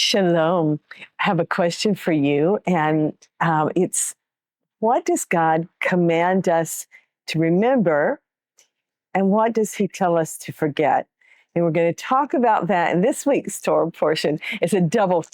Shalom. I have a question for you, and it's what does God command us to remember, and what does He tell us to forget? And we're going to talk about that in this week's Torah portion. It's a double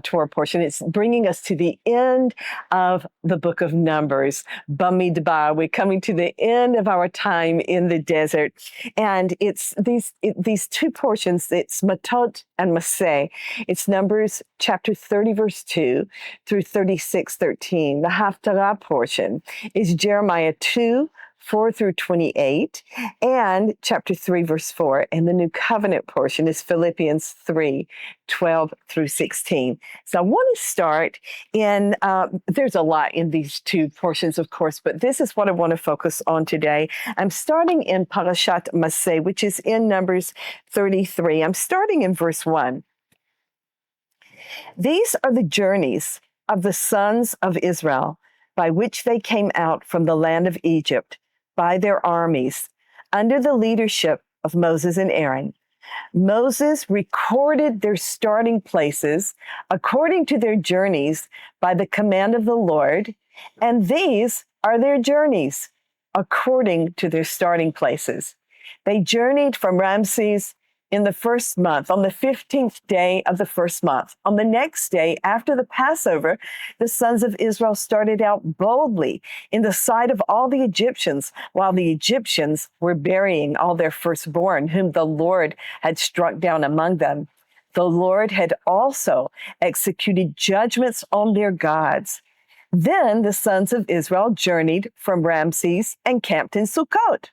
Torah portion. It's bringing us to the end of the book of Numbers, Bamidbar. We're coming to the end of our time in the desert. And it's these two portions. It's Matot and Masei. It's Numbers chapter 30, verse 2 through 36:13. The Haftarah portion is Jeremiah 2, 4 through 28, and chapter 3, verse 4. And the New Covenant portion is Philippians 3, 12 through 16. So I want to start in, there's a lot in these two portions, of course, but this is what I want to focus on today. I'm starting in Parashat Matot-Masei, which is in Numbers 33. I'm starting in verse 1. These are the journeys of the sons of Israel by which they came out from the land of Egypt, by their armies, under the leadership of Moses and Aaron. Moses recorded their starting places according to their journeys by the command of the Lord, and these are their journeys according to their starting places. They journeyed from Ramses in the first month, on the 15th day of the first month. On the next day, after the Passover, the sons of Israel started out boldly in the sight of all the Egyptians, while the Egyptians were burying all their firstborn, whom the Lord had struck down among them. The Lord had also executed judgments on their gods. Then the sons of Israel journeyed from Ramses and camped in Sukkot.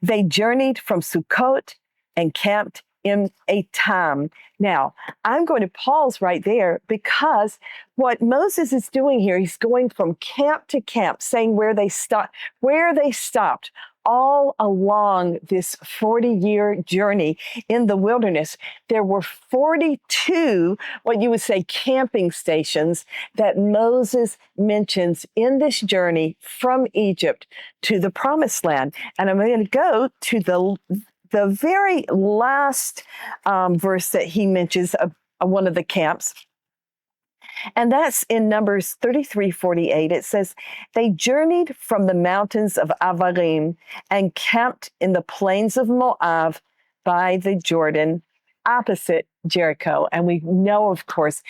They journeyed from Sukkot and camped in Etam. Now, I'm going to pause right there because what Moses is doing here, he's going from camp to camp, saying where they stopped all along this 40-year journey in the wilderness. There were 42, what you would say, camping stations that Moses mentions in this journey from Egypt to the Promised Land. And I'm going to go to the very last verse that he mentions of one of the camps. And that's in Numbers 33:48. It says, they journeyed from the mountains of Avarim and camped in the plains of Moab by the Jordan opposite Jericho. And we know, of course,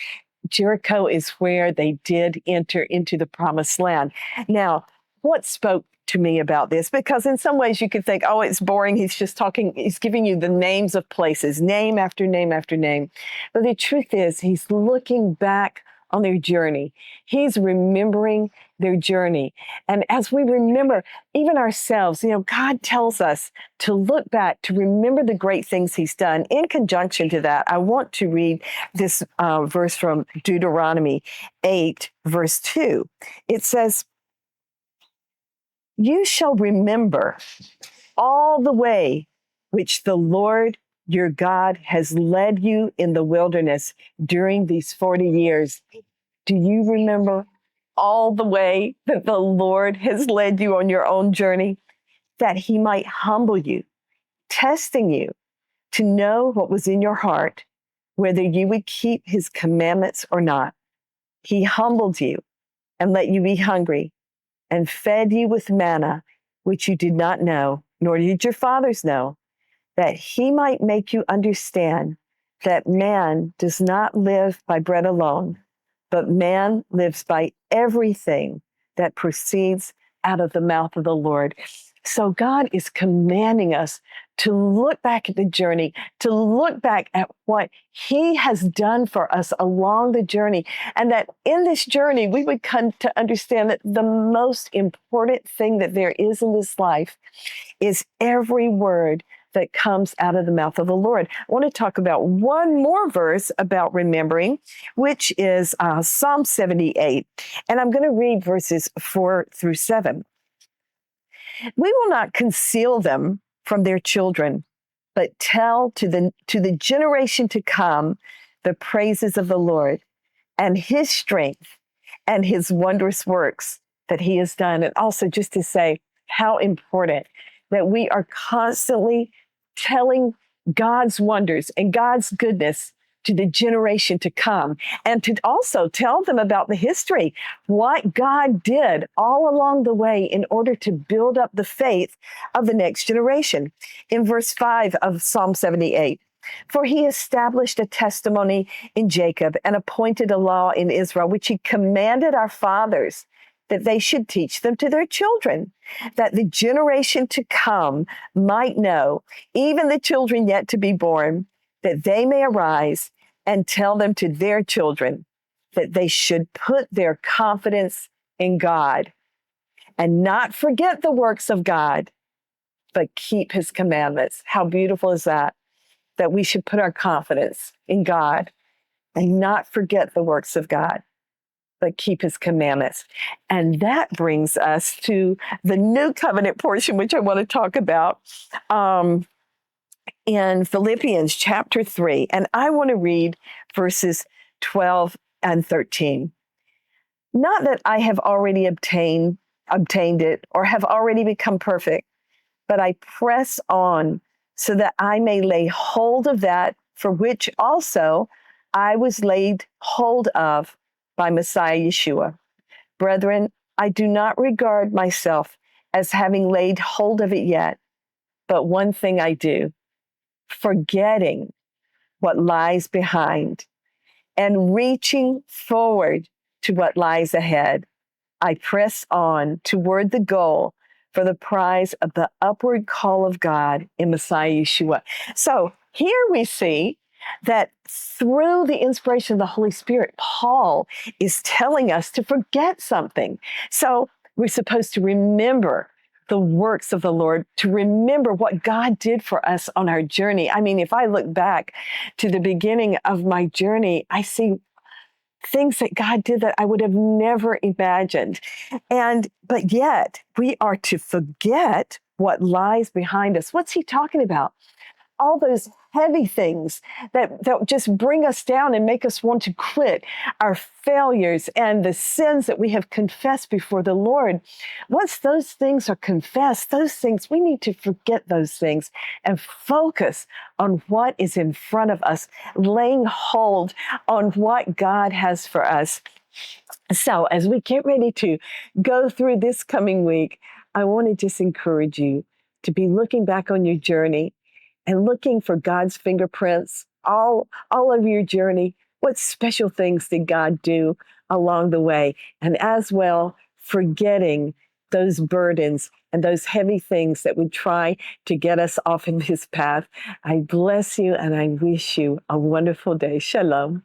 Jericho is where they did enter into the Promised Land. Now, what spoke to me about this? Because in some ways you could think, oh, it's boring. He's just talking, he's giving you the names of places, name after name after name. But the truth is, he's looking back on their journey. He's remembering their journey. And as we remember, even ourselves, God tells us to look back, to remember the great things he's done. In conjunction to that, I want to read this verse from Deuteronomy 8, verse 2. It says, you shall remember all the way which the Lord your God has led you in the wilderness during these 40 years. Do you remember all the way that the Lord has led you on your own journey? That he might humble you, testing you to know what was in your heart, whether you would keep his commandments or not. He humbled you and let you be hungry and fed you with manna, which you did not know, nor did your fathers know, that he might make you understand that man does not live by bread alone, but man lives by everything that proceeds out of the mouth of the Lord. So God is commanding us to look back at the journey, to look back at what he has done for us along the journey, and that in this journey, we would come to understand that the most important thing that there is in this life is every word that comes out of the mouth of the Lord. I want to talk about one more verse about remembering, which is Psalm 78. And I'm going to read verses 4 through 7. We will not conceal them from their children, but tell to the generation to come the praises of the Lord and his strength and his wondrous works that he has done. And also just to say how important that we are constantly telling God's wonders and God's goodness to the generation to come, and to also tell them about the history, what God did all along the way in order to build up the faith of the next generation. In verse 5 of Psalm 78, for he established a testimony in Jacob and appointed a law in Israel, which he commanded our fathers that they should teach them to their children, that the generation to come might know, even the children yet to be born, that they may arise and tell them to their children that they should put their confidence in God and not forget the works of God, but keep his commandments. How beautiful is that? That we should put our confidence in God and not forget the works of God, but keep his commandments. And that brings us to the new covenant portion, which I want to talk about in Philippians chapter 3. And I want to read verses 12 and 13. Not that I have already obtained it or have already become perfect, but I press on so that I may lay hold of that for which also I was laid hold of by Messiah Yeshua. Brethren, I do not regard myself as having laid hold of it yet, but one thing I do, forgetting what lies behind and reaching forward to what lies ahead, I press on toward the goal for the prize of the upward call of God in Messiah Yeshua. So here we see that through the inspiration of the Holy Spirit, Paul is telling us to forget something. So we're supposed to remember the works of the Lord, to remember what God did for us on our journey. I mean, if I look back to the beginning of my journey, I see things that God did that I would have never imagined. But yet we are to forget what lies behind us. What's he talking about? All those heavy things that just bring us down and make us want to quit, our failures and the sins that we have confessed before the Lord. Once those things are confessed, those things, we need to forget those things and focus on what is in front of us, laying hold on what God has for us. So as we get ready to go through this coming week, I want to just encourage you to be looking back on your journey and looking for God's fingerprints all over your journey. What special things did God do along the way? And as well, forgetting those burdens and those heavy things that would try to get us off in this path. I bless you and I wish you a wonderful day. Shalom.